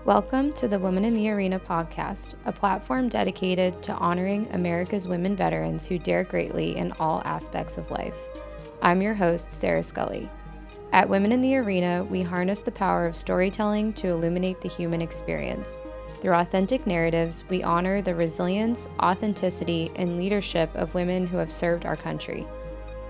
Welcome to the Women in the Arena podcast, a platform dedicated to honoring America's women veterans who dare greatly in all aspects of life. I'm your host, Sarah Scully. At Women in the Arena, we harness the power of storytelling to illuminate the human experience. Through authentic narratives, we honor the resilience, authenticity, and leadership of women who have served our country.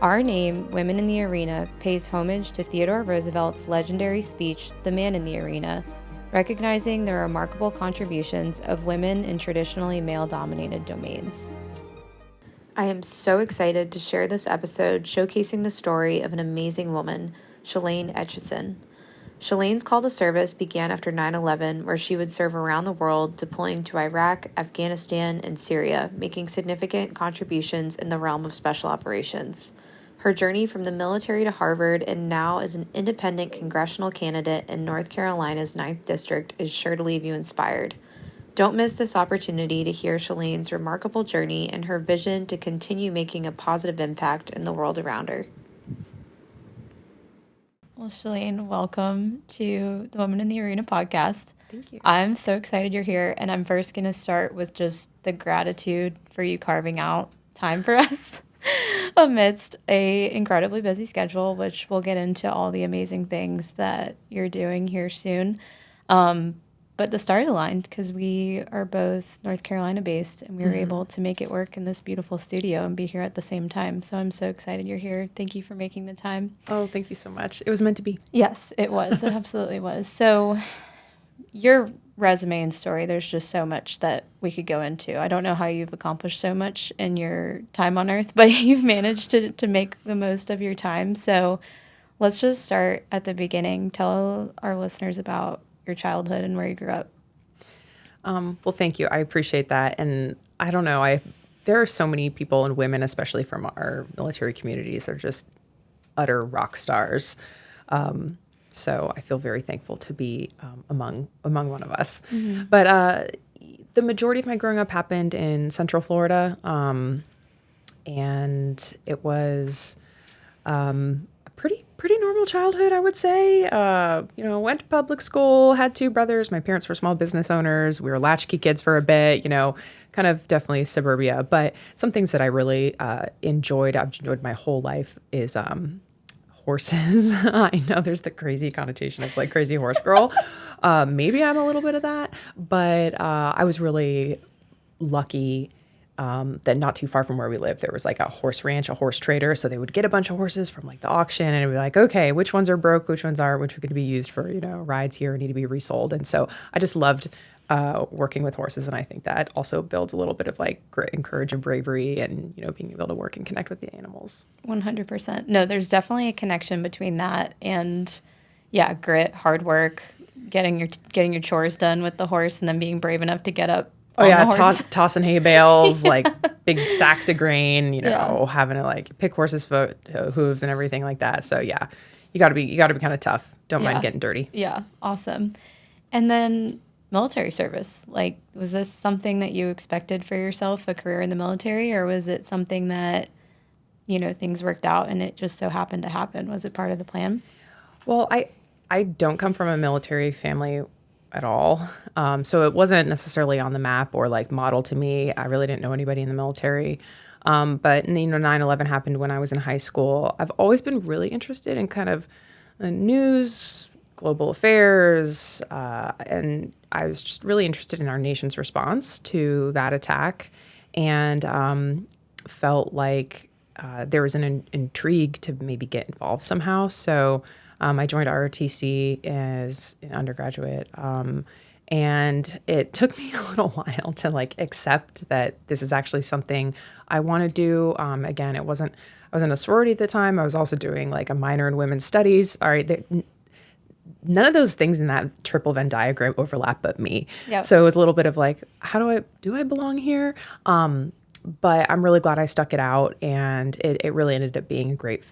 Our name, Women in the Arena, pays homage to Theodore Roosevelt's legendary speech, The Man in the Arena, recognizing the remarkable contributions of women in traditionally male-dominated domains. I am so excited to share this episode showcasing the story of an amazing woman, Shelane Etchison. Shalane's call to service began after 9/11, where she would serve around the world, deploying to Iraq, Afghanistan, and Syria, making significant contributions in the realm of special operations. Her journey from the military to Harvard and now as an independent congressional candidate in North Carolina's 9th District is sure to leave you inspired. Don't miss this opportunity to hear Shalane's remarkable journey and her vision to continue making a positive impact in the world around her. Well, Shelane, welcome to the Women in the Arena podcast. Thank you. I'm so excited you're here, and I'm first going to start with just the gratitude for you carving out time for us amidst a incredibly busy schedule, which we'll get into all the amazing things that you're doing here soon. But the stars aligned because we are both North Carolina based, and we were able to make it work in this beautiful studio and be here at the same time. So I'm so excited you're here. Thank you for making the time. Oh, thank you so much. It was meant to be. Yes, it was. It absolutely was. So your resume and story, there's just so much that we could go into. I don't know how you've accomplished so much in your time on Earth, but you've managed to make the most of your time. So let's just start at the beginning. Tell our listeners about your childhood and where you grew up. Well, thank you. I appreciate that. And I don't know, there are so many people and women, especially from our military communities, that are just utter rock stars. So I feel very thankful to be among one of us. Mm-hmm. But the majority of my growing up happened in Central Florida, and it was a pretty normal childhood, I would say. Went to public school, had two brothers. My parents were small business owners. We were latchkey kids for a bit, kind of definitely suburbia. But some things that I really I've enjoyed my whole life is horses. I know there's the crazy connotation of like crazy horse girl. Maybe I'm a little bit of that, but I was really lucky that not too far from where we live, there was like a horse ranch, a horse trader. So they would get a bunch of horses from like the auction and it'd be like, okay, which ones are broke, which ones aren't, which are going to be used for, rides here and need to be resold. And so I just loved working with horses. And I think that also builds a little bit of like grit and courage and bravery and, being able to work and connect with the animals. 100%. No, there's definitely a connection between that and grit, hard work, getting your chores done with the horse and then being brave enough to get up. Oh yeah, tossing hay bales, like big sacks of grain, having to like pick horses' hooves and everything like that. So yeah, you gotta be kind of tough. Don't mind getting dirty. Yeah, awesome. And then military service, like, was this something that you expected for yourself, a career in the military, or was it something that, things worked out and it just so happened to happen? Was it part of the plan? Well, I don't come from a military family at all. So it wasn't necessarily on the map or like modeled to me. I really didn't know anybody in the military. But 9/11 happened when I was in high school. I've always been really interested in kind of news, global affairs, and I was just really interested in our nation's response to that attack and felt like there was an intrigue to maybe get involved somehow. So I joined ROTC as an undergraduate, and it took me a little while to like accept that this is actually something I want to do. Again, I was in a sorority at the time. I was also doing like a minor in women's studies. All right, none of those things in that triple Venn diagram overlap but me. Yep. So it was a little bit of like, do I belong here? But I'm really glad I stuck it out, and it really ended up being a great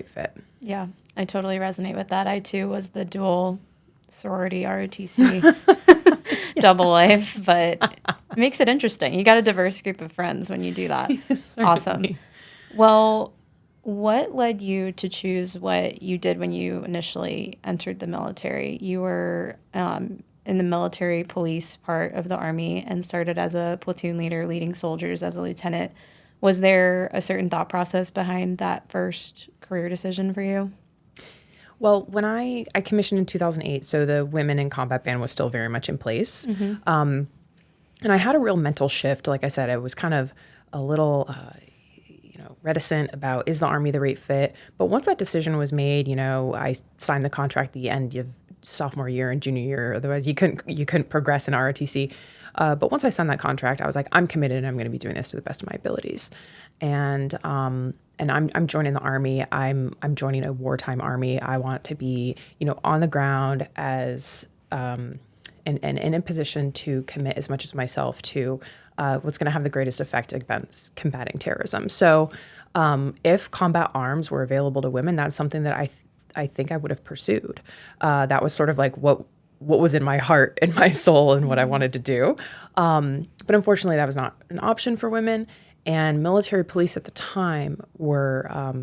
fit. Yeah. I totally resonate with that. I, too, was the dual sorority ROTC double life, but it makes it interesting. You got a diverse group of friends when you do that. Awesome. Well, what led you to choose what you did when you initially entered the military? You were in the military police part of the Army and started as a platoon leader leading soldiers as a lieutenant. Was there a certain thought process behind that first career decision for you? Well, when I commissioned in 2008, so the women in combat ban was still very much in place. And I had a real mental shift. Like I said, I was kind of a little, reticent about, is the Army the right fit? But once that decision was made, I signed the contract at the end of sophomore year and junior year. Otherwise, you couldn't progress in ROTC. But once I signed that contract, I was like, I'm committed and I'm going to be doing this to the best of my abilities. And I'm joining the Army. I'm joining a wartime Army. I want to be, on the ground as and in a position to commit as much as myself to what's going to have the greatest effect against combating terrorism. So if combat arms were available to women, that's something that I think I would have pursued. That was sort of like what was in my heart and my soul and what I wanted to do. But unfortunately, that was not an option for women. And military police at the time were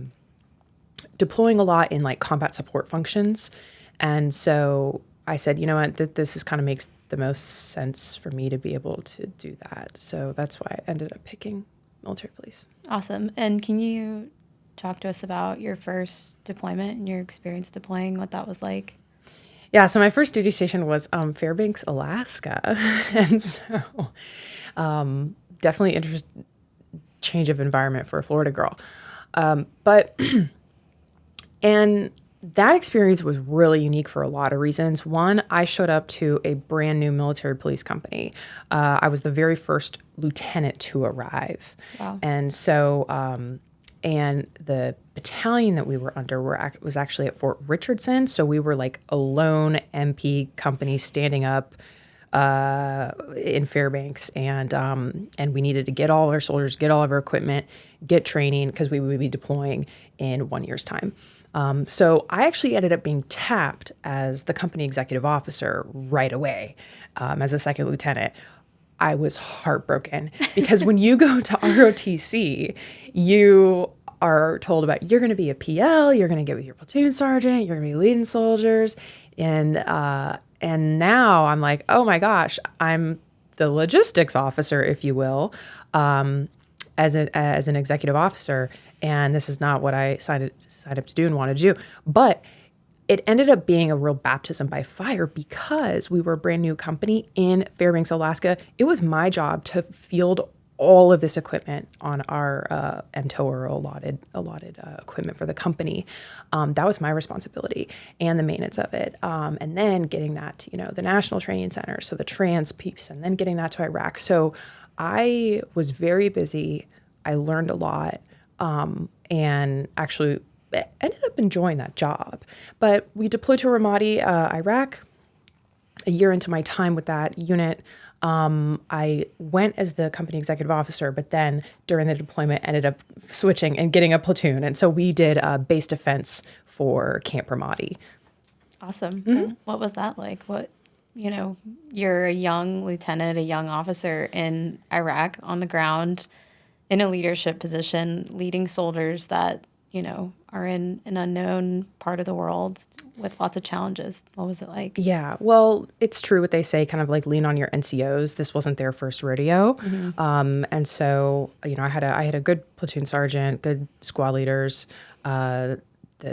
deploying a lot in like combat support functions. And so I said, you know what, this is kind of makes the most sense for me to be able to do that. So that's why I ended up picking military police. Awesome. And can you talk to us about your first deployment and your experience deploying, what that was like? Yeah, so my first duty station was Fairbanks, Alaska. And so definitely change of environment for a Florida girl. And that experience was really unique for a lot of reasons. One, I showed up to a brand new military police company. I was the very first lieutenant to arrive. Wow. And so, and the battalion that we were under was actually at Fort Richardson. So we were like a lone MP company standing up in Fairbanks, and we needed to get all of our soldiers, get all of our equipment, get training, because we would be deploying in 1 year's time. So I actually ended up being tapped as the company executive officer right away, as a second lieutenant. I was heartbroken because when you go to ROTC, you are told about, you're going to be a PL, you're going to get with your platoon sergeant, you're going to be leading soldiers. And now I'm like, oh my gosh, I'm the logistics officer, if you will, as an executive officer. And this is not what I signed up to do and wanted to do. But it ended up being a real baptism by fire because we were a brand new company in Fairbanks, Alaska. It was my job to field all of this equipment on our MTO, or allotted equipment for the company. That was my responsibility, and the maintenance of it. And then getting that to, the National Training Center, so the trans piece, and then getting that to Iraq. So I was very busy. I learned a lot. And actually ended up enjoying that job. But we deployed to Ramadi, Iraq. A year into my time with that unit, I went as the company executive officer, but then during the deployment ended up switching and getting a platoon. And so we did base defense for Camp Ramadi. Awesome. Mm-hmm. What was that like? You're a young lieutenant, a young officer in Iraq on the ground, in a leadership position, leading soldiers that, are in an unknown part of the world with lots of challenges. What was it like? Yeah, well, it's true what they say, kind of like lean on your NCOs. This wasn't their first rodeo. Mm-hmm. And so, I had a good platoon sergeant, good squad leaders that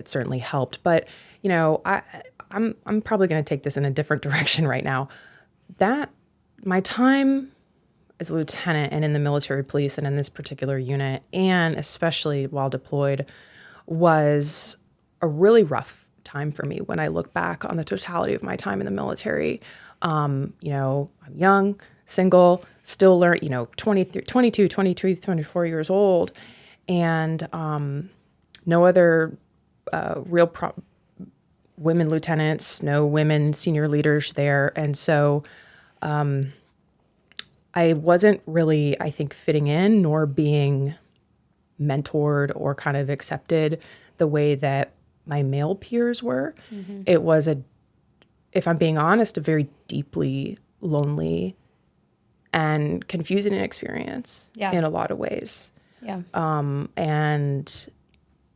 certainly helped. But, I'm probably going to take this in a different direction right now. That my time as a lieutenant and in the military police and in this particular unit, and especially while deployed, was a really rough time for me when I look back on the totality of my time in the military. I'm young, single, still learn, 22, 23, 24 years old, and no other real women lieutenants, no women senior leaders there. And so I wasn't really, I think, fitting in nor being mentored or kind of accepted the way that my male peers were. Mm-hmm. It was if I'm being honest, a very deeply lonely and confusing experience in a lot of ways. Yeah. And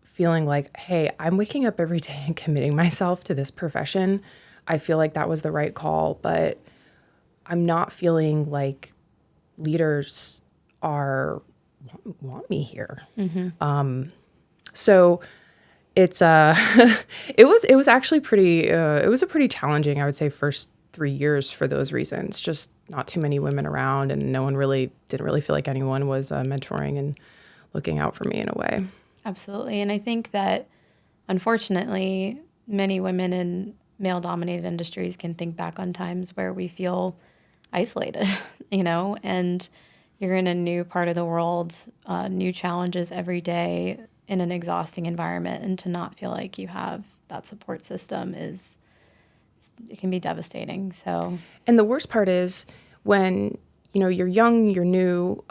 feeling like, hey, I'm waking up every day and committing myself to this profession. I feel like that was the right call, but I'm not feeling like leaders want me here. So it's it was actually pretty it was a pretty challenging, I would say, first 3 years for those reasons. Just not too many women around, and no one didn't really feel like anyone was mentoring and looking out for me in a way. Absolutely. And I think that unfortunately many women in male dominated industries can think back on times where we feel isolated, and you're in a new part of the world, new challenges every day in an exhausting environment, and to not feel like you have that support system it can be devastating. So, and the worst part is when you're young, you're new,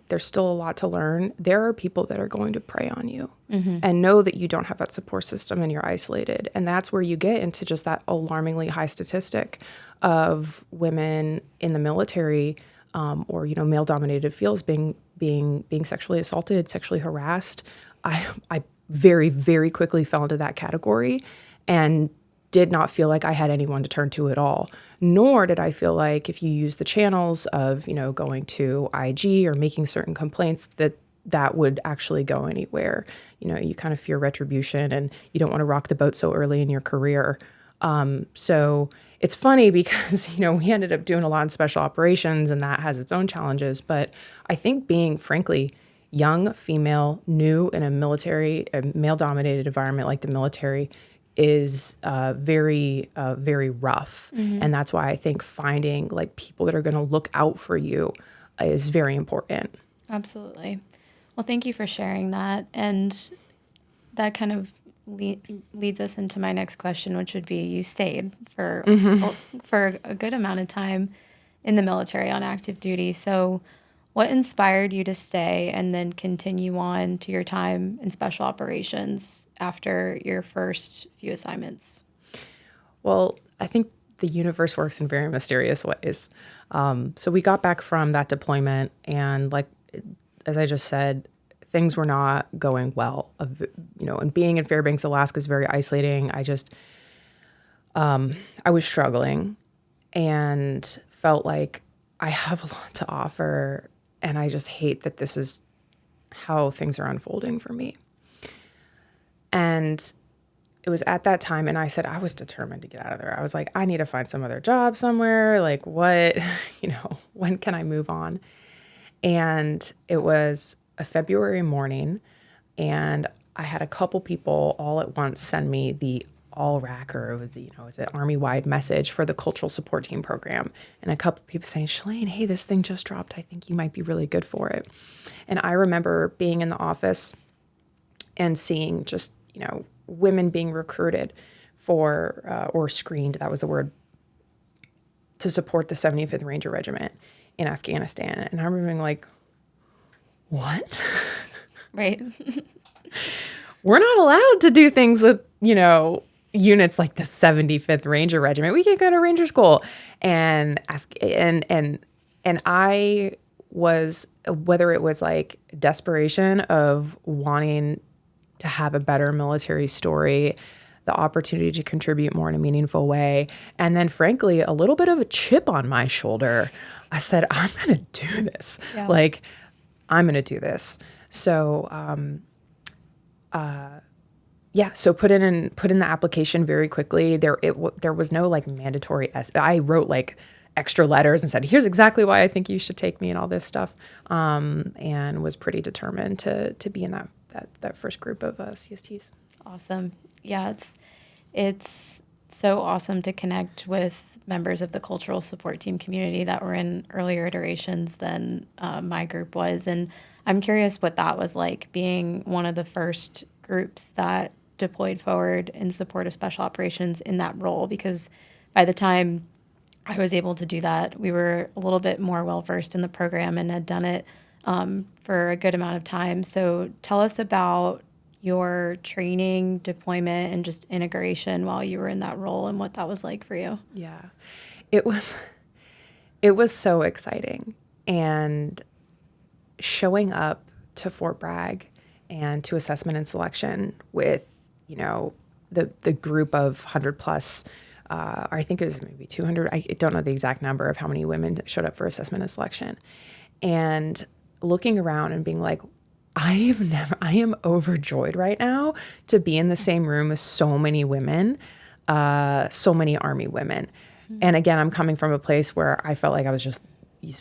there's still a lot to learn. There are people that are going to prey on you and know that you don't have that support system and you're isolated. And that's where you get into just that alarmingly high statistic of women in the military or male dominated fields being sexually assaulted, sexually harassed. I very, very quickly fell into that category and did not feel like I had anyone to turn to at all. Nor did I feel like if you use the channels of, going to IG or making certain complaints that would actually go anywhere. You kind of fear retribution and you don't want to rock the boat so early in your career. So it's funny because, we ended up doing a lot in special operations and that has its own challenges. But I think being, frankly, young, female, new in a male-dominated environment like the military is very, very rough. And that's why I think finding like people that are going to look out for you is very important. Absolutely. Well, thank you for sharing that. And that kind of leads us into my next question, which would be, you stayed for a good amount of time in the military on active duty. So what inspired you to stay and then continue on to your time in special operations after your first few assignments? Well, I think the universe works in very mysterious ways. So we got back from that deployment and as I just said, things were not going well. And being in Fairbanks, Alaska is very isolating. I was struggling and felt like I have a lot to offer. And I just hate that this is how things are unfolding for me. And it was at that time, and I said I was determined to get out of there. I was like, I need to find some other job somewhere. Like what, when can I move on? And it was a February morning, and I had a couple people all at once send me the all-rack, or it was it's an Army-wide message for the cultural support team program. And a couple people saying, Shelane, hey, this thing just dropped. I think you might be really good for it. And I remember being in the office and seeing just, women being recruited for, or screened, that was the word, to support the 75th Ranger Regiment in Afghanistan. And I remember being like, what? Right. We're not allowed to do things with, units like the 75th Ranger Regiment. We can't go to Ranger School. And I was, whether it was like desperation of wanting to have a better military story, the opportunity to contribute more in a meaningful way, and then frankly, a little bit of a chip on my shoulder, I said, I'm going to do this. Yeah. I'm going to do this. So, so put in the application very quickly. There was no mandatory I wrote extra letters and said, here's exactly why I think you should take me and all this stuff. And was pretty determined to be in that first group of CSTs. Awesome. Yeah, it's so awesome to connect with members of the cultural support team community that were in earlier iterations than my group was. And I'm curious what that was like, being one of the first groups that deployed forward in support of special operations in that role, because by the time I was able to do that, we were a little bit more well-versed in the program and had done it for a good amount of time. So tell us about your training, deployment, and just integration while you were in that role and what that was like for you. Yeah, it was so exciting. And showing up to Fort Bragg and to assessment and selection with, the group of 100 plus I think it was maybe 200. I don't know the exact number of how many women showed up for assessment and selection. And looking around and being like, I am overjoyed right now to be in the same room as so many women, so many Army women. And again, I'm coming from a place where I felt like I was just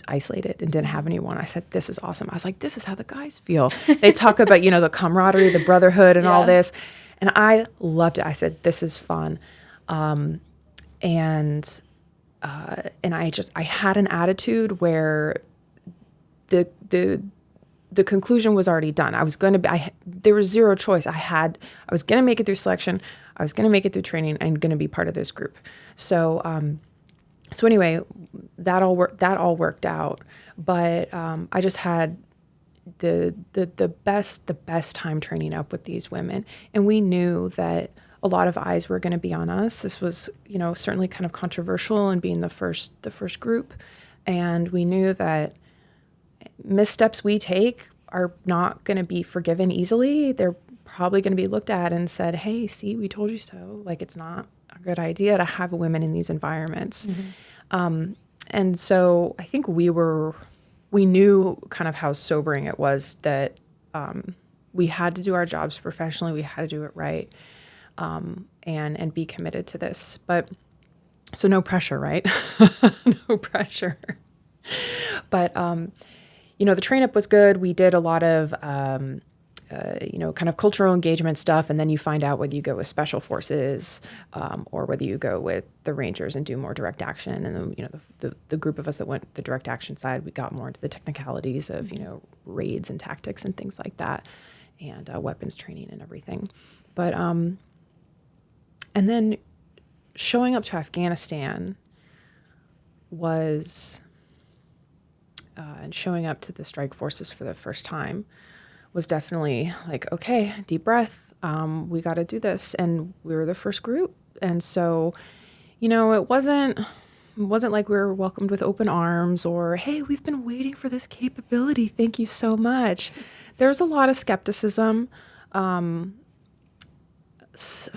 isolated and didn't have anyone. I said, this is awesome. I was like, this is how the guys feel. They talk about, the camaraderie, the brotherhood and all this. And I loved it. I said, this is fun. And I had an attitude where the conclusion was already done. I was going to be, there was zero choice. I was going to make it through selection. I was going to make it through training and going to be part of this group. So anyway, that all worked out. But I just had the best time training up with these women. And we knew that a lot of eyes were going to be on us. This was, certainly kind of controversial and being the first group. And we knew that missteps we take are not going to be forgiven easily. They're probably going to be looked at and said, hey, see, we told you so. Like, it's not a good idea to have women in these environments. Mm-hmm. And so I think we knew kind of how sobering it was that we had to do our jobs professionally. We had to do it right, and be committed to this. But so no pressure, right? No pressure. But, the train up was good. We did a lot of, kind of cultural engagement stuff. And then you find out whether you go with special forces or whether you go with the Rangers and do more direct action. And then, the group of us that went the direct action side, we got more into the technicalities of, raids and tactics and things like that, and weapons training and everything. But, and then showing up to Afghanistan was... and showing up to the strike forces for the first time was definitely like, okay, deep breath. We got to do this. And we were the first group. And so, it wasn't like we were welcomed with open arms or, hey, we've been waiting for this capability. Thank you so much. There's a lot of skepticism. A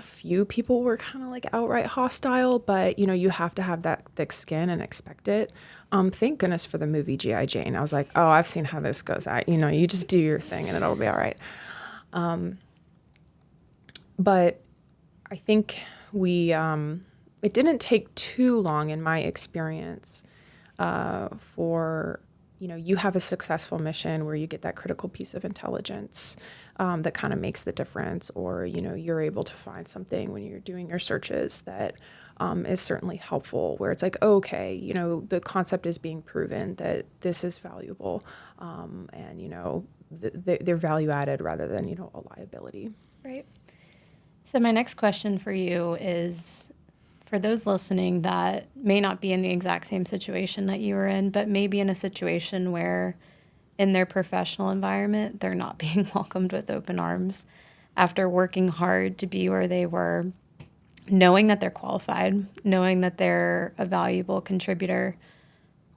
few people were kind of like outright hostile, but you have to have that thick skin and expect it. Thank goodness for the movie G.I. Jane. I was like, oh, I've seen how this goes out. You just do your thing and it'll be all right. But I think it didn't take too long in my experience for, you have a successful mission where you get that critical piece of intelligence that kind of makes the difference, or, you're able to find something when you're doing your searches that is certainly helpful, where it's like, okay, the concept is being proven that this is valuable, and, they're value added rather than, a liability. Right. So my next question for you is, for those listening that may not be in the exact same situation that you were in, but maybe in a situation where in their professional environment, they're not being welcomed with open arms after working hard to be where they were, knowing that they're qualified, knowing that they're a valuable contributor.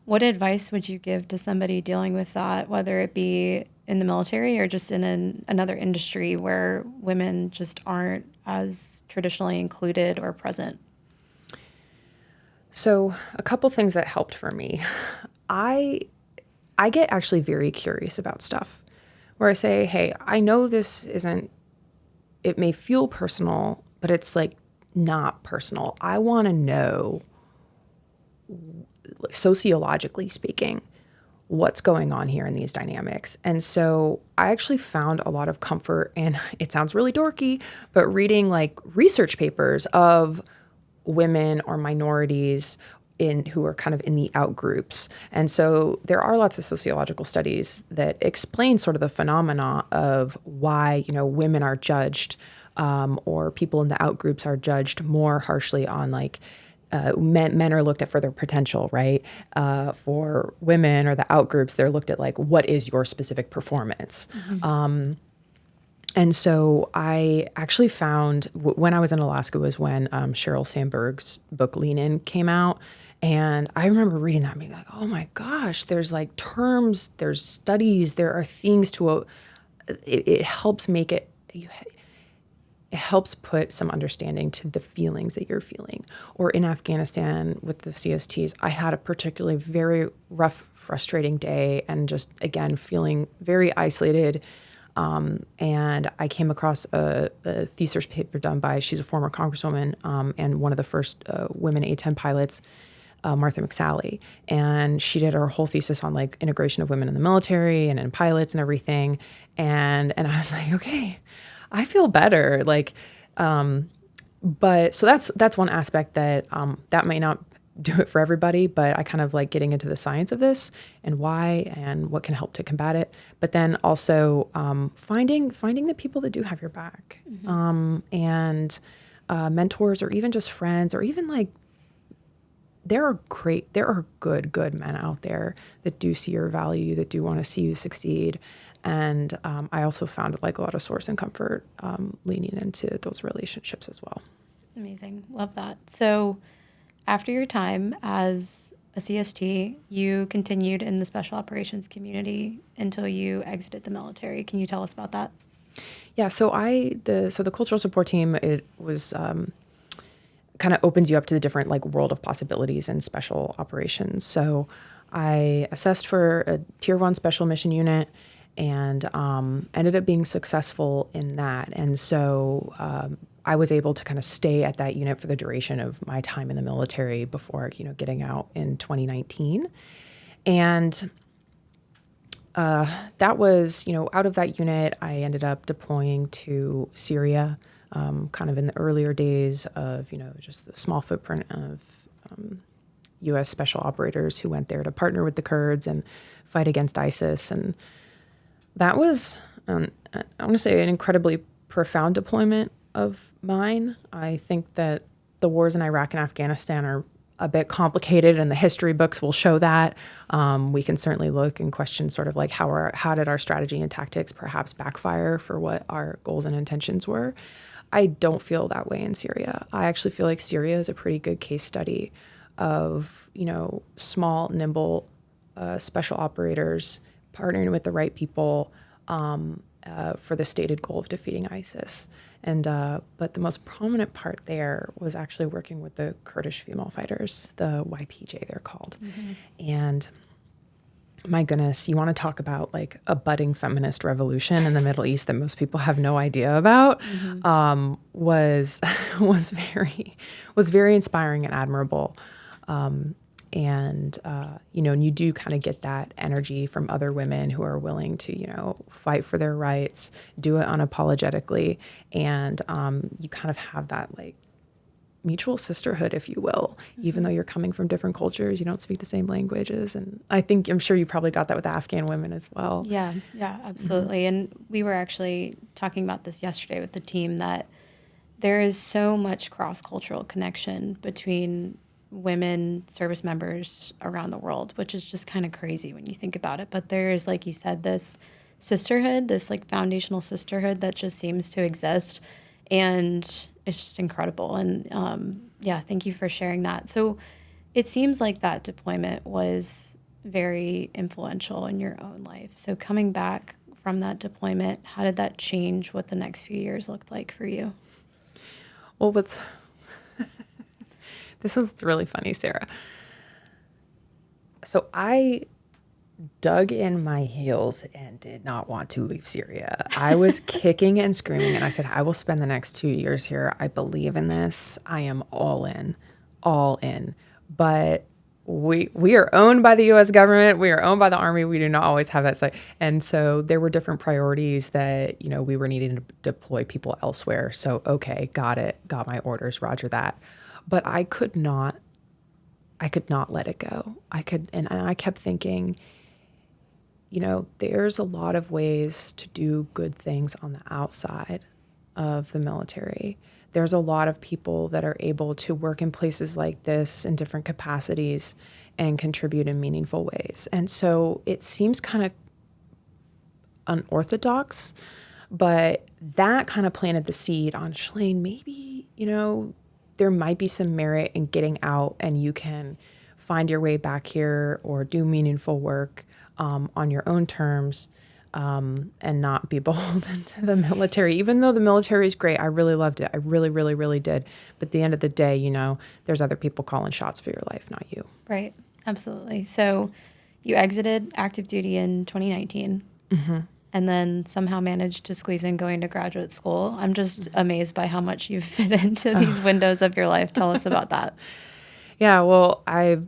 What advice would you give to somebody dealing with that, whether it be in the military or just in another industry where women just aren't as traditionally included or present? So a couple things that helped for me. I get actually very curious about stuff where I say, hey, I know this isn't, it may feel personal, but it's like not personal. I want to know, sociologically speaking, what's going on here in these dynamics. And so I actually found a lot of comfort, and it sounds really dorky, but reading like research papers of women or minorities who are kind of in the out groups. And so there are lots of sociological studies that explain sort of the phenomena of why, women are judged, or people in the out groups are judged more harshly on like, men are looked at for their potential, right? For women or the out groups, they're looked at like, what is your specific performance? Mm-hmm. And so I actually found, when I was in Alaska was when Sheryl Sandberg's book Lean In came out. And I remember reading that and being like, oh my gosh, there's like terms, there's studies, there are things it helps make it, it helps put some understanding to the feelings that you're feeling. Or in Afghanistan with the CSTs, I had a particularly very rough, frustrating day and just, again, feeling very isolated. And I came across a thesis paper done by, she's a former congresswoman and one of the first women A-10 pilots, Martha McSally. And she did her whole thesis on like integration of women in the military and in pilots and everything. And I was like, okay, I feel better. Like, but so that's one aspect that, that may not do it for everybody, but I kind of like getting into the science of this and why and what can help to combat it. But then also, finding the people that do have your back, and, mentors or even just friends or even like, there are good men out there that do see your value, that do want to see you succeed. And I also found like a lot of source and comfort leaning into those relationships as well. Amazing. Love that. So after your time as a CST, you continued in the special operations community until you exited the military. Can you tell us about that? Yeah. So the cultural support team, it was kind of opens you up to the different like world of possibilities and special operations. So I assessed for a tier 1 special mission unit and ended up being successful in that. And so I was able to kind of stay at that unit for the duration of my time in the military before, getting out in 2019. And that was, out of that unit, I ended up deploying to Syria, kind of in the earlier days of, just the small footprint of U.S. special operators who went there to partner with the Kurds and fight against ISIS. And that was, I want to say, an incredibly profound deployment of mine. I think that the wars in Iraq and Afghanistan are a bit complicated, and the history books will show that. We can certainly look and question sort of like how did our strategy and tactics perhaps backfire for what our goals and intentions were. I don't feel that way in Syria. I actually feel like Syria is a pretty good case study of, small, nimble, special operators partnering with the right people for the stated goal of defeating ISIS. And but the most prominent part there was actually working with the Kurdish female fighters, the YPJ they're called. And my goodness, you want to talk about like a budding feminist revolution in the Middle East that most people have no idea about, was very inspiring and admirable. And you do kind of get that energy from other women who are willing to, fight for their rights, do it unapologetically. And you kind of have that like mutual sisterhood, if you will, even though you're coming from different cultures, you don't speak the same languages. And I'm sure you probably got that with Afghan women as well. Yeah, absolutely. And we were actually talking about this yesterday with the team, that there is so much cross-cultural connection between women service members around the world, which is just kind of crazy when you think about it. But there is, like you said, this sisterhood, this like foundational sisterhood that just seems to exist. And it's just incredible. And thank you for sharing that. So it seems like that deployment was very influential in your own life. So coming back from that deployment, how did that change what the next few years looked like for you? Well, this is really funny, Sarah. So I dug in my heels and did not want to leave Syria. I was kicking and screaming, and I said, I will spend the next 2 years here. I believe in this. I am all in. But we are owned by the U.S. government. We are owned by the Army. We do not always have that say. And so there were different priorities that, we were needing to deploy people elsewhere. So, okay, got it. Got my orders. Roger that. But I could not let it go. And I kept thinking, there's a lot of ways to do good things on the outside of the military. There's a lot of people that are able to work in places like this in different capacities and contribute in meaningful ways. And so it seems kind of unorthodox, but that kind of planted the seed on Shelane. Maybe, there might be some merit in getting out and you can find your way back here or do meaningful work on your own terms. and not be beholden to the military. Even though the military is great, I really loved it. I really, really, really did. But at the end of the day, there's other people calling shots for your life, not you. Right. Absolutely. So you exited active duty in 2019 and then somehow managed to squeeze in going to graduate school. I'm just amazed by how much you've fit into these windows of your life. Tell us about that. Yeah, well, I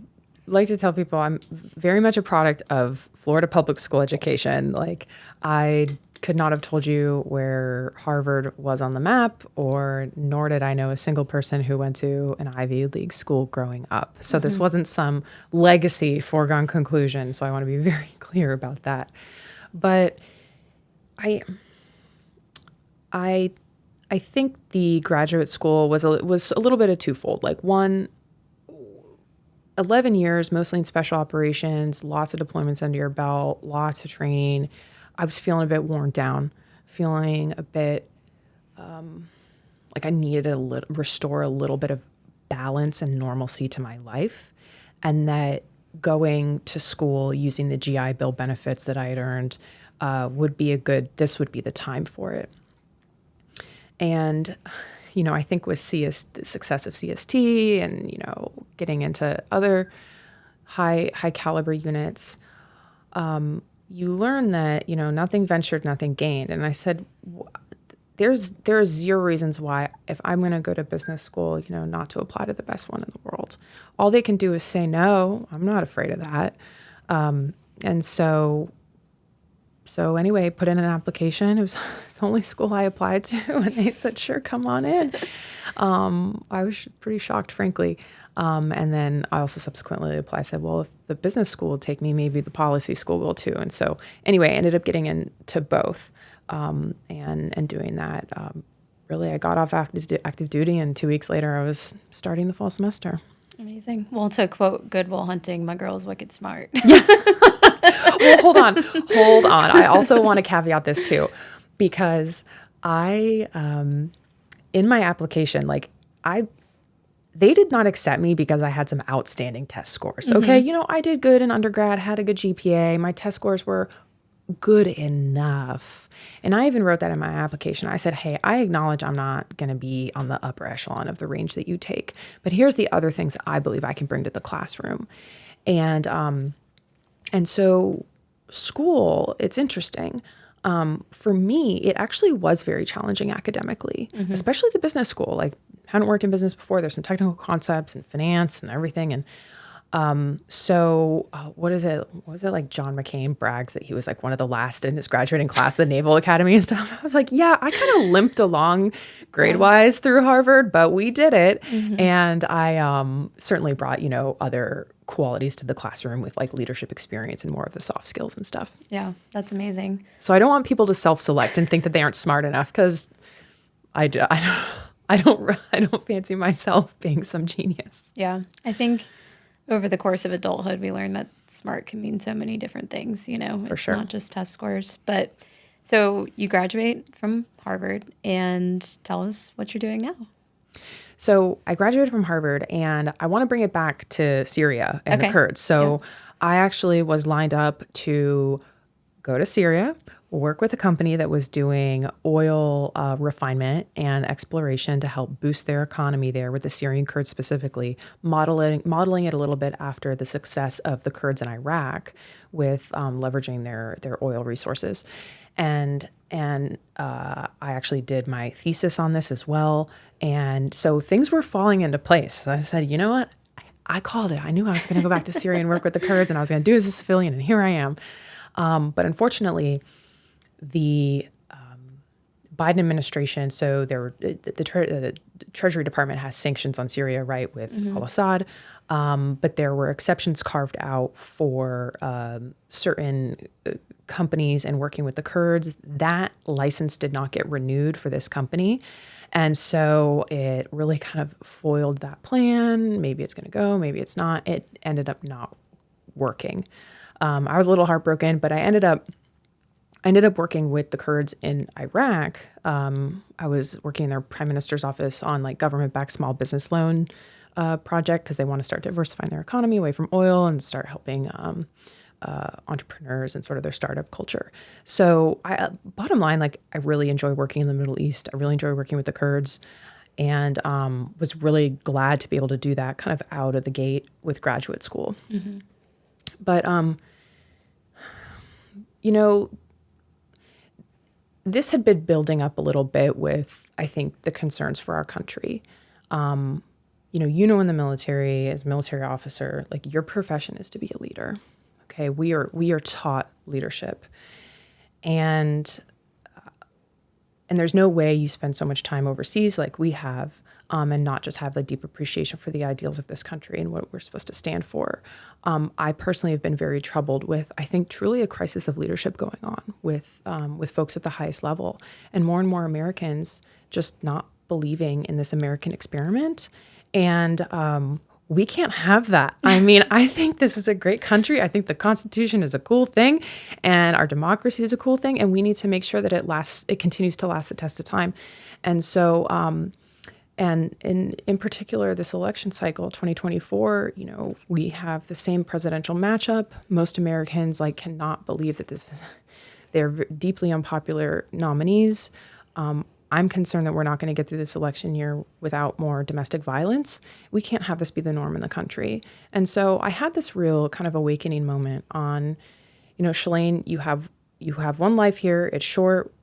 like to tell people I'm very much a product of Florida public school education. Like, I could not have told you where Harvard was on the map, nor did I know a single person who went to an Ivy League school growing up. So this wasn't some legacy foregone conclusion. So I want to be very clear about that. But I think the graduate school was a little bit of twofold. Like, one, 11 years, mostly in special operations, lots of deployments under your belt, lots of training. I was feeling a bit worn down, feeling a bit like I needed to restore a little bit of balance and normalcy to my life. And that going to school using the GI Bill benefits that I had earned would be this would be the time for it. And I think with the success of CST and, getting into other high caliber units, you learn that, nothing ventured, nothing gained. And I said, there are zero reasons why, if I'm going to go to business school, not to apply to the best one in the world. All they can do is say no. I'm not afraid of that. And so anyway, put in an application. It was the only school I applied to, and they said, sure, come on in. I was pretty shocked, frankly. And then I also subsequently applied. I said, well, if the business school will take me, maybe the policy school will too. And so anyway, I ended up getting into both and doing that. Really, I got off active duty, and 2 weeks later, I was starting the fall semester. Amazing. Well, to quote Good Will Hunting, my girl's wicked smart. Yeah. Well, hold on. I also want to caveat this too, because I, in my application, they did not accept me because I had some outstanding test scores. Okay. I did good in undergrad, had a good GPA. My test scores were good enough. And I even wrote that in my application. I said, hey, I acknowledge I'm not going to be on the upper echelon of the range that you take, but here's the other things that I believe I can bring to the classroom. And so school, it's interesting. For me, it actually was very challenging academically, especially the business school. Like, hadn't worked in business before. There's some technical concepts and finance and everything. And what is it? What was it, like John McCain brags that he was like one of the last in his graduating class, the Naval Academy and stuff. I was like, yeah, I kind of limped along grade-wise through Harvard, but we did it. And I certainly brought, other qualities to the classroom with like leadership experience and more of the soft skills and stuff. Yeah, that's amazing. So I don't want people to self-select and think that they aren't smart enough, because I don't fancy myself being some genius. Yeah, I think over the course of adulthood, we learn that smart can mean so many different things, For sure. Not just test scores. But so you graduate from Harvard, and tell us what you're doing now. So I graduated from Harvard, and I want to bring it back to Syria and the Kurds. So I actually was lined up to go to Syria, work with a company that was doing oil refinement and exploration to help boost their economy there with the Syrian Kurds specifically, modeling it a little bit after the success of the Kurds in Iraq with leveraging their oil resources. And I actually did my thesis on this as well. And so things were falling into place. I said, you know what? I called it. I knew I was going to go back to Syria and work with the Kurds, and I was going to do it as a civilian, and here I am. But unfortunately, the Biden administration, so the Treasury Department has sanctions on Syria, right, with al-Assad, but there were exceptions carved out for certain companies and working with the Kurds. That license did not get renewed for this company. And so it really kind of foiled that plan. Maybe it's going to go, maybe it's not. It ended up not working. I was a little heartbroken, but I ended up working with the Kurds in Iraq. I was working in their prime minister's office on like government-backed small business loan project, because they want to start diversifying their economy away from oil and start helping entrepreneurs and sort of their startup culture. So bottom line, like I really enjoy working in the Middle East. I really enjoy working with the Kurds, and was really glad to be able to do that kind of out of the gate with graduate school. Mm-hmm. But, this had been building up a little bit with, I think, the concerns for our country. In the military, as a military officer, like your profession is to be a leader. Okay, we are taught leadership, and there's no way you spend so much time overseas like we have, and not just have a deep appreciation for the ideals of this country and what we're supposed to stand for. I personally have been very troubled with, I think, truly a crisis of leadership going on with folks at the highest level, and more Americans just not believing in this American experiment. And we can't have that. I mean, I think this is a great country. I think the Constitution is a cool thing, and our democracy is a cool thing, and we need to make sure that it continues to last the test of time. And so, and in particular, this election cycle, 2024, we have the same presidential matchup. Most Americans cannot believe that they're deeply unpopular nominees. I'm concerned that we're not going to get through this election year without more domestic violence. We can't have this be the norm in the country. And so I had this real kind of awakening moment on, Shelane, you have one life here. It's short.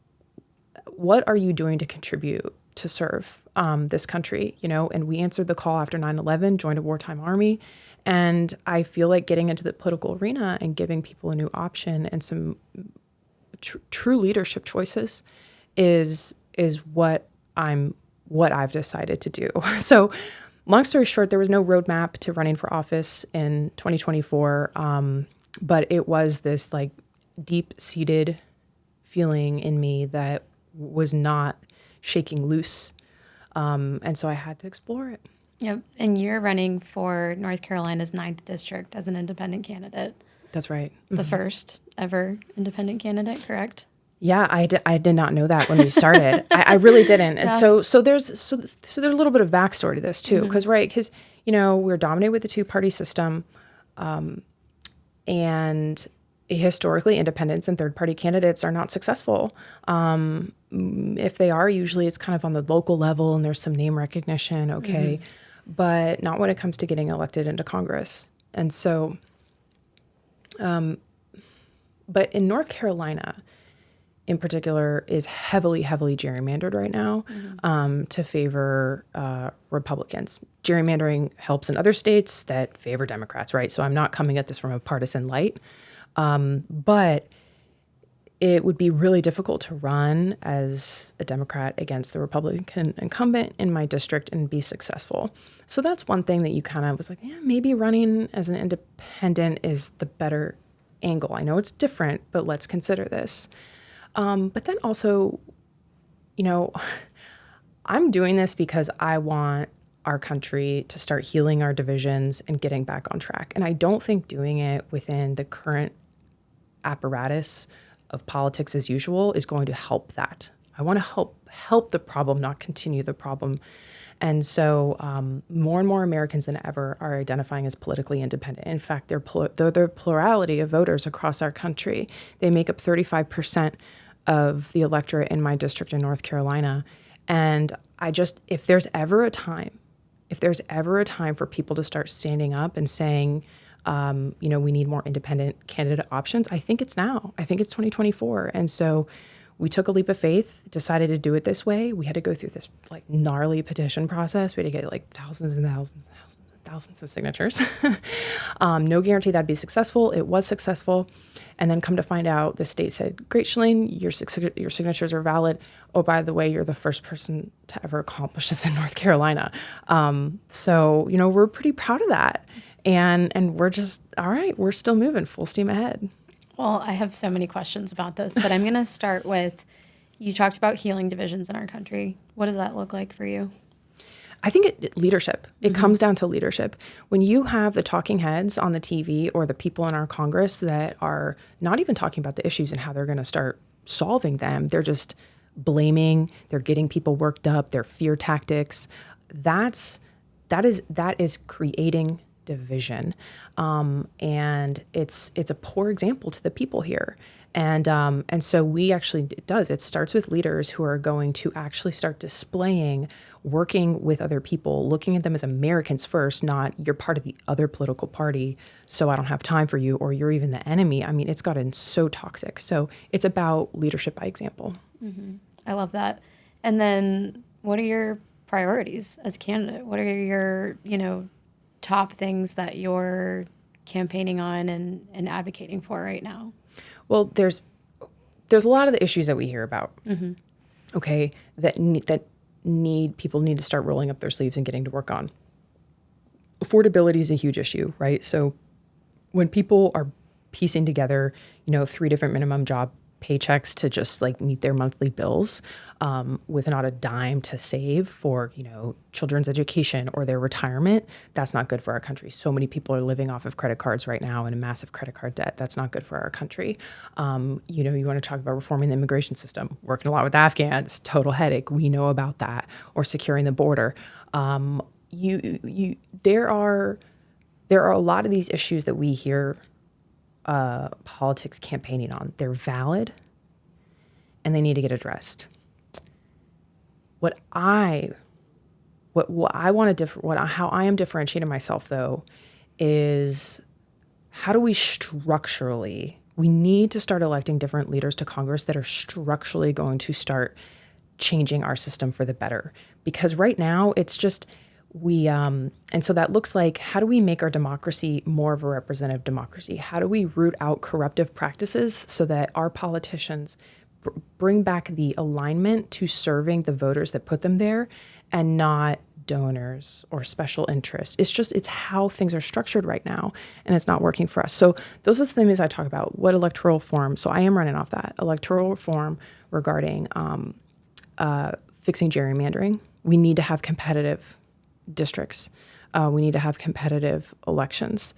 What are you doing to contribute to serve this country? And we answered the call after 9/11, joined a wartime army. And I feel like getting into the political arena and giving people a new option and some true leadership choices is what I've decided to do. So long story short, there was no roadmap to running for office in 2024. But it was this deep-seated feeling in me that was not shaking loose. And so I had to explore it. Yep. And you're running for North Carolina's 9th district as an independent candidate. That's right. The first ever independent candidate, correct? Yeah, I did not know that when we started. I really didn't. And so there's a little bit of backstory to this too, because we're dominated with the two-party system, and historically, independents and third-party candidates are not successful. If they are, usually it's kind of on the local level, and there's some name recognition, okay, but not when it comes to getting elected into Congress. And so, but in North Carolina, in particular, is heavily gerrymandered right now to favor Republicans. Gerrymandering helps in other states that favor Democrats, right? So I'm not coming at this from a partisan light, but it would be really difficult to run as a Democrat against the Republican incumbent in my district and be successful. So that's one thing that you kind of was like, yeah, maybe running as an independent is the better angle. I know it's different, but let's consider this. But then also, I'm doing this because I want our country to start healing our divisions and getting back on track. And I don't think doing it within the current apparatus of politics as usual is going to help that. I want to help the problem, not continue the problem. And so more and more Americans than ever are identifying as politically independent. In fact, they're the plurality of voters across our country. They make up 35% of the electorate in my district in North Carolina. And if there's ever a time for people to start standing up and saying, we need more independent candidate options, I think it's now. I think it's 2024. And so we took a leap of faith, decided to do it this way. We had to go through this gnarly petition process. We had to get thousands and thousands and thousands of signatures. No guarantee that'd be successful. It was successful. And then come to find out, the state said, great, Shelane, your signatures are valid. Oh, by the way, you're the first person to ever accomplish this in North Carolina. So, we're pretty proud of that. And we're just, all right, we're still moving full steam ahead. Well, I have so many questions about this, but I'm going to start with, you talked about healing divisions in our country. What does that look like for you? I think leadership. It comes down to leadership. When you have the talking heads on the TV or the people in our Congress that are not even talking about the issues and how they're going to start solving them, they're just blaming, they're getting people worked up, they're fear tactics. That is creating division. And it's a poor example to the people here. And so it starts with leaders who are going to actually start displaying, working with other people, looking at them as Americans first, not you're part of the other political party, so I don't have time for you, or you're even the enemy. I mean, it's gotten so toxic. So it's about leadership by example. Mm-hmm. I love that. And then what are your priorities as a candidate? What are your, top things that you're campaigning on and advocating for right now? Well, there's a lot of the issues that we hear about, okay, people need to start rolling up their sleeves and getting to work on. Affordability is a huge issue, right? So when people are piecing together, 3 different minimum job paychecks to just like meet their monthly bills, with not a dime to save for, children's education or their retirement, that's not good for our country. So many people are living off of credit cards right now and a massive credit card debt. That's not good for our country. You want to talk about reforming the immigration system, working a lot with Afghans, total headache. We know about that. Or securing the border. There are a lot of these issues that we hear politics campaigning on. They're valid and they need to get addressed. How I am differentiating myself though is how do we we need to start electing different leaders to Congress that are structurally going to start changing our system for the better. Because right now it's just and so that looks like, how do we make our democracy more of a representative democracy? How do we root out corruptive practices so that our politicians bring back the alignment to serving the voters that put them there and not donors or special interests? It's how things are structured right now, and it's not working for us. So those are the things I talk about. What electoral reform? So I am running off that. Electoral reform regarding fixing gerrymandering. We need to have competitive districts. We need to have competitive elections.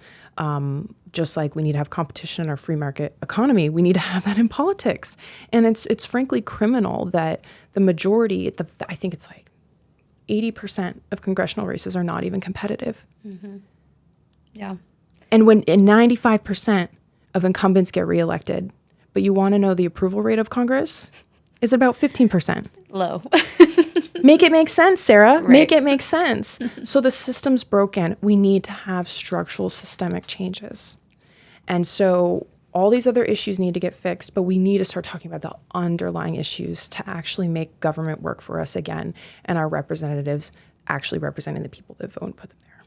Just like we need to have competition in our free market economy, we need to have that in politics. And it's frankly criminal that the majority, I think it's like 80% of congressional races are not even competitive. Mm-hmm. Yeah. And 95% of incumbents get reelected, but you want to know the approval rate of Congress? It's about 15%. Low. Make it make sense, Sarah. Right. Make it make sense. So the system's broken. We need to have structural systemic changes. And so all these other issues need to get fixed, but we need to start talking about the underlying issues to actually make government work for us again and our representatives actually representing the people that vote and put them there.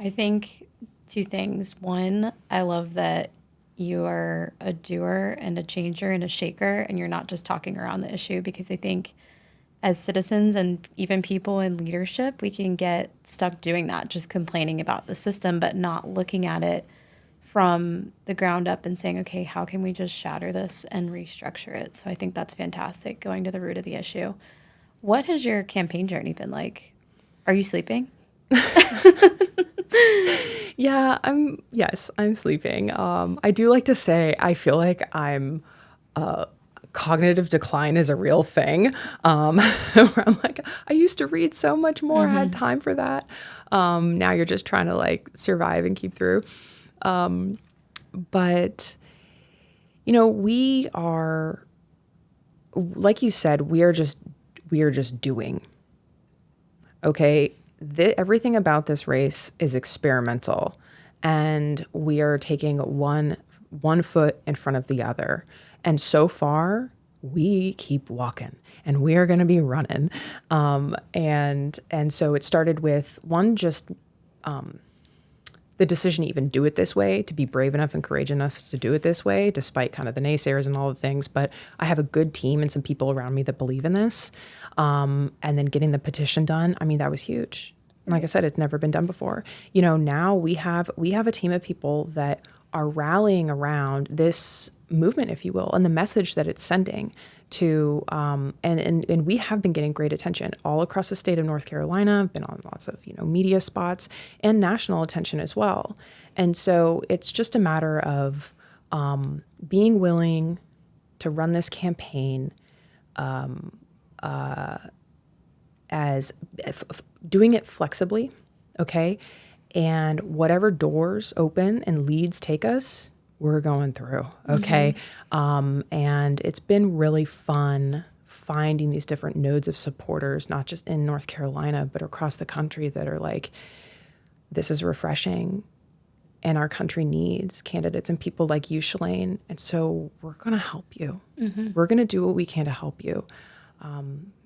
I think 2 things. One, I love that you are a doer and a changer and a shaker, and you're not just talking around the issue, because I think as citizens and even people in leadership, we can get stuck doing that, just complaining about the system, but not looking at it from the ground up and saying, okay, how can we just shatter this and restructure it? So I think that's fantastic, going to the root of the issue. What has your campaign journey been like? Are you sleeping? Yeah, I'm sleeping. I do like to say, I feel like cognitive decline is a real thing. Where I'm like, I used to read so much more. I had time for that. Now you're just trying to like survive and keep through. But we are, like you said, we are just doing. Okay. Everything about this race is experimental, and we are taking one foot in front of the other. And so far, we keep walking, and we are going to be running. And so it started with the decision to even do it this way, to be brave enough and courageous enough to do it this way, despite kind of the naysayers and all the things. But I have a good team and some people around me that believe in this. And then getting the petition done, I mean, that was huge. And like I said, it's never been done before. Now we have a team of people that are rallying around this movement, if you will, and the message that it's sending to, and we have been getting great attention all across the state of North Carolina, been on lots of, media spots and national attention as well. And so it's just a matter of being willing to run this campaign as doing it flexibly, okay? And whatever doors open and leads take us, we're going through. Okay. And it's been really fun finding these different nodes of supporters, not just in North Carolina, but across the country that are like, this is refreshing and our country needs candidates and people like you, Shelane. And so we're going to help you. We're going to do what we can to help you.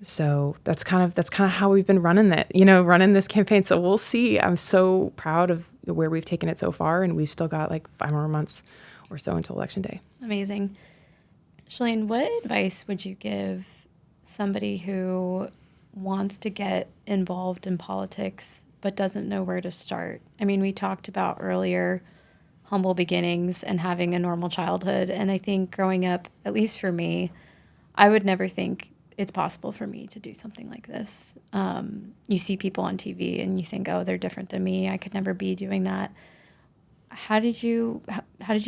So that's kind of how we've been running this campaign. So we'll see. I'm so proud of where we've taken it so far, and we've still got like 5 more months or so until Election Day. Amazing. Shelane, what advice would you give somebody who wants to get involved in politics but doesn't know where to start? I mean, we talked about earlier humble beginnings and having a normal childhood. And I think growing up, at least for me, I would never think it's possible for me to do something like this. You see people on TV and you think, oh, they're different than me. I could never be doing that. How did you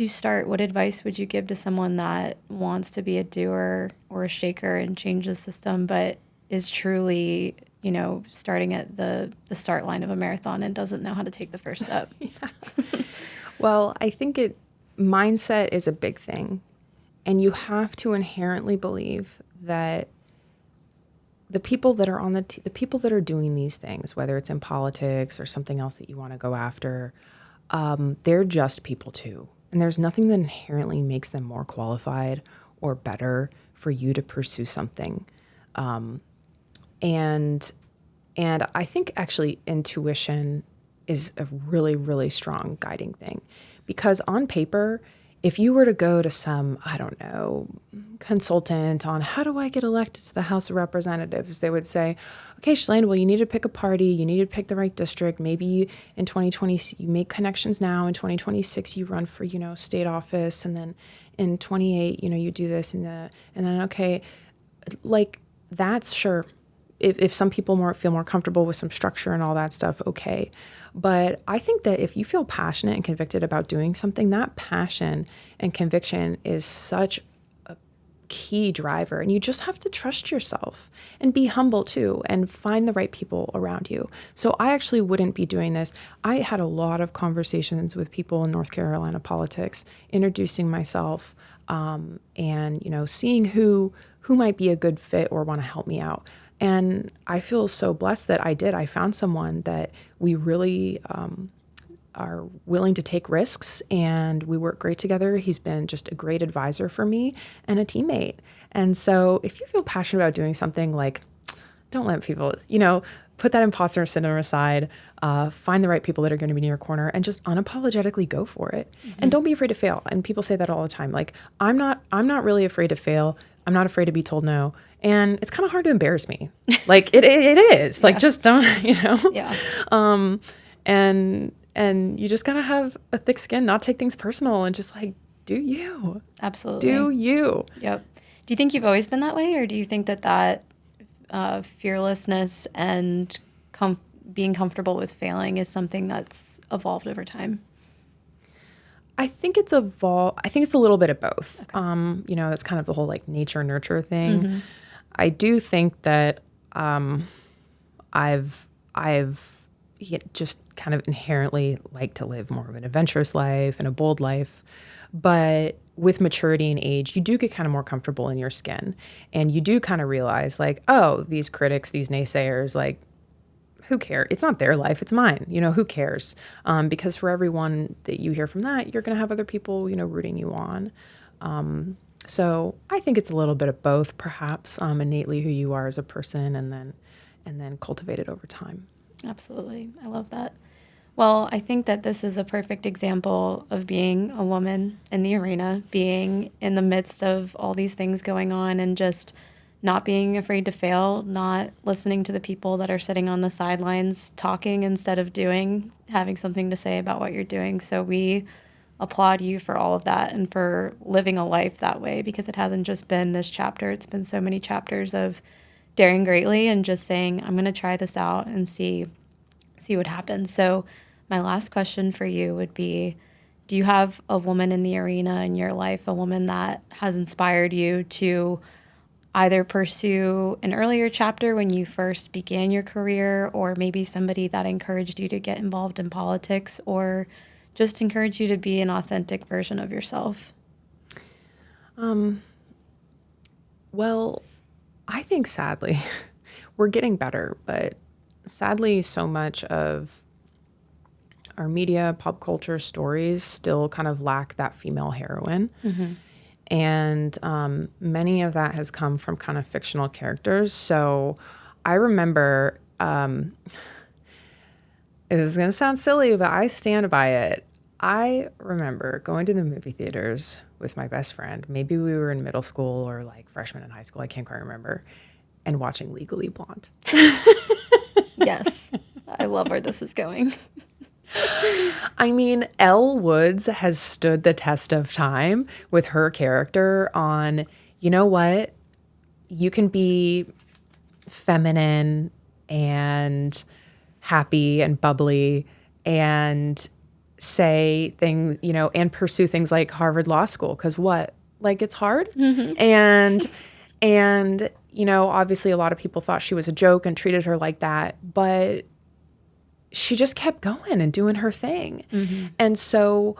start? What advice would you give to someone that wants to be a doer or a shaker and change the system, but is truly, starting at the start line of a marathon and doesn't know how to take the first step? Well, I think mindset is a big thing, and you have to inherently believe that the people that are the people that are doing these things, whether it's in politics or something else that you want to go after, they're just people too. And there's nothing that inherently makes them more qualified or better for you to pursue something. And I think actually intuition is a really, really strong guiding thing, because on paper, if you were to go to some, I don't know, consultant on how do I get elected to the House of Representatives, they would say, okay, Shelane, well, you need to pick a party. You need to pick the right district. Maybe in 2020, you make connections now. In 2026, you run for, state office. And then in 28, you do this and then, okay, like that's sure. If some people feel more comfortable with some structure and all that stuff, okay. But I think that if you feel passionate and convicted about doing something, that passion and conviction is such a key driver. And you just have to trust yourself and be humble too and find the right people around you. So I actually wouldn't be doing this. I had a lot of conversations with people in North Carolina politics, introducing myself and, seeing who might be a good fit or want to help me out. And I feel so blessed that I found someone that we really are willing to take risks, and we work great together. He's been just a great advisor for me and a teammate. And so if you feel passionate about doing something, like, don't let people, put that imposter syndrome aside, find the right people that are going to be in your corner and just unapologetically go for it. And don't be afraid to fail. And people say that all the time. Like, I'm not really afraid to fail. I'm not afraid to be told no. And it's kind of hard to embarrass me. Like it is. Like, just don't, Yeah. And you just gotta have a thick skin, not take things personal, and just like, do you. Absolutely. Do you. Yep. Do you think you've always been that way, or do you think that fearlessness and being comfortable with failing is something that's evolved over time? I think it's evolved. I think it's a little bit of both. Okay. That's kind of the whole like nature nurture thing. Mm-hmm. I do think that I've just kind of inherently like to live more of an adventurous life and a bold life. But with maturity and age, you do get kind of more comfortable in your skin. And you do kind of realize like, oh, these critics, these naysayers, like, who cares? It's not their life. It's mine. Who cares? Because for everyone that you hear from that, you're going to have other people, rooting you on. So I think it's a little bit of both, perhaps, innately who you are as a person, and then cultivate it over time. Absolutely. I love that. Well, I think that this is a perfect example of being a woman in the arena, being in the midst of all these things going on, and just not being afraid to fail, not listening to the people that are sitting on the sidelines talking instead of doing, having something to say about what you're doing. So we applaud you for all of that and for living a life that way, because it hasn't just been this chapter. It's been so many chapters of daring greatly and just saying, I'm going to try this out and see what happens. So my last question for you would be, do you have a woman in the arena in your life, a woman that has inspired you to either pursue an earlier chapter when you first began your career, or maybe somebody that encouraged you to get involved in politics, or just encouraged you to be an authentic version of yourself? Well, I think sadly, we're getting better, but sadly, so much of our media, pop culture stories still kind of lack that female heroine. And many of that has come from kind of fictional characters. So I remember, it is going to sound silly, but I stand by it. I remember going to the movie theaters with my best friend. Maybe we were in middle school or like freshman in high school. I can't quite remember. And watching Legally Blonde. Yes. I love where this is going. I mean, Elle Woods has stood the test of time with her character on, you know what? You can be feminine and happy and bubbly and say things, you know, and pursue things like Harvard Law School. Because what? Like, it's hard. And, you know, obviously a lot of people thought she was a joke and treated her like that. But she just kept going and doing her thing. And so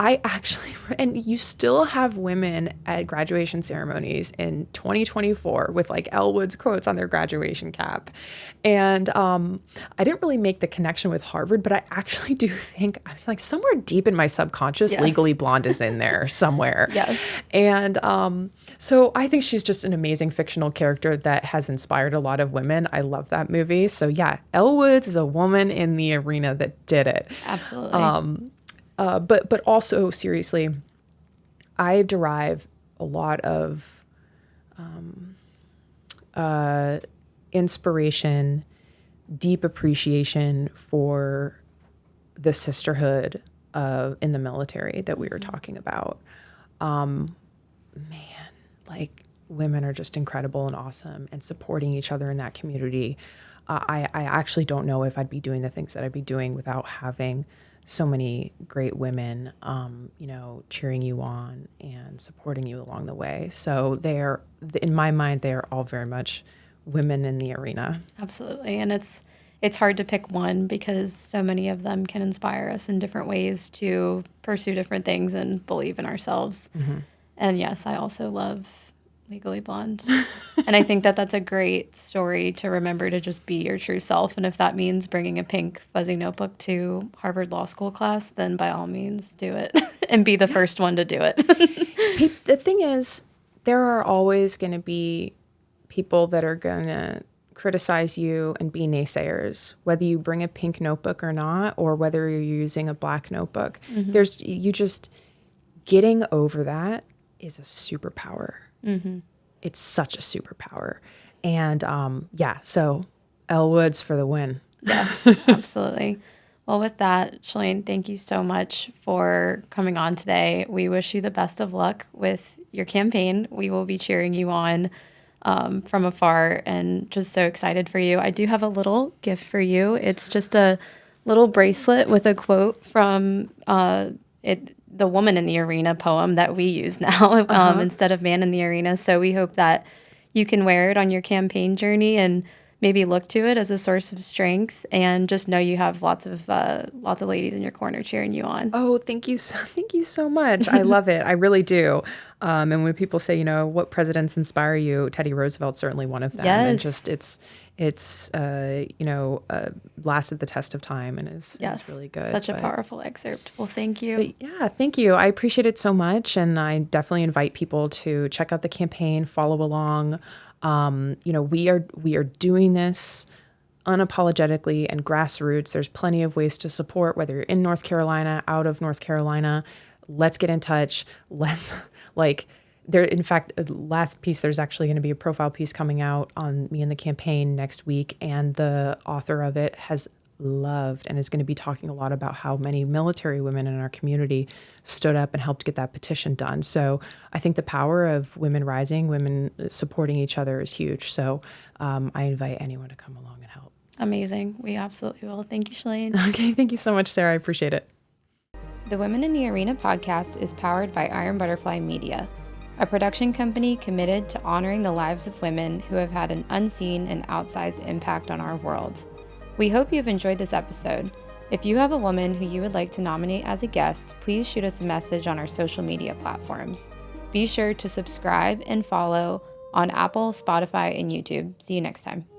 I actually, and you still have women at graduation ceremonies in 2024 with like Elle Woods quotes on their graduation cap. And I didn't really make the connection with Harvard, but I actually do think, I was like, somewhere deep in my subconscious, Yes. Legally Blonde is in there somewhere. Yes. And so I think she's just an amazing fictional character that has inspired a lot of women. I love that movie. So yeah, Elle Woods is a woman in the arena that did it. Absolutely. But also seriously, I derive a lot of inspiration, deep appreciation for the sisterhood in the military that we were talking about. Like women are just incredible and awesome and supporting each other in that community. I actually don't know if I'd be doing the things that I'd be doing without having so many great women, you know, cheering you on and supporting you along the way. So they're, in my mind, they are all very much women in the arena. Absolutely. And it's hard to pick one because so many of them can inspire us in different ways to pursue different things and believe in ourselves. And yes, I also love Legally Blonde. And I think that that's a great story to remember, to just be your true self. And if that means bringing a pink fuzzy notebook to Harvard Law School class, then by all means do it and be the first one to do it. The thing is, there are always going to be people that are going to criticize you and be naysayers, whether you bring a pink notebook or not, or whether you're using a black notebook. Getting over that is a superpower. It's such a superpower. And so Elle Woods for the win. Yes, absolutely. Well, with that, Shelane, thank you so much for coming on today. We wish you the best of luck with your campaign. We will be cheering you on from afar and just so excited for you. I do have a little gift for you. It's just a little bracelet with a quote from the Woman in the Arena poem that we use now instead of Man in the Arena. So we hope that you can wear it on your campaign journey and maybe look to it as a source of strength, and just know you have lots of ladies in your corner cheering you on. Oh, thank you so much. I love it. I really do. And when people say, you know, what presidents inspire you, Teddy Roosevelt's certainly one of them. Yes. And just it's lasted the test of time and is really good. Such a powerful excerpt. Well, thank you. Thank you. I appreciate it so much, and I definitely invite people to check out the campaign, follow along. We are doing this unapologetically and grassroots. There's plenty of ways to support, whether you're in North Carolina, out of North Carolina. Let's get in touch. In fact, last piece, there's actually going to be a profile piece coming out on me and the campaign next week. And the author of it has loved and is going to be talking a lot about how many military women in our community stood up and helped get that petition done. So I think the power of women rising, women supporting each other is huge. So I invite anyone to come along and help. Amazing. We absolutely will. Thank you, Shelane. Okay. Thank you so much, Sarah. I appreciate it. The Women in the Arena podcast is powered by Iron Butterfly Media. a production company committed to honoring the lives of women who have had an unseen and outsized impact on our world. We hope you've enjoyed this episode. If you have a woman who you would like to nominate as a guest, please shoot us a message on our social media platforms. Be sure to subscribe and follow on Apple, Spotify, and YouTube. See you next time.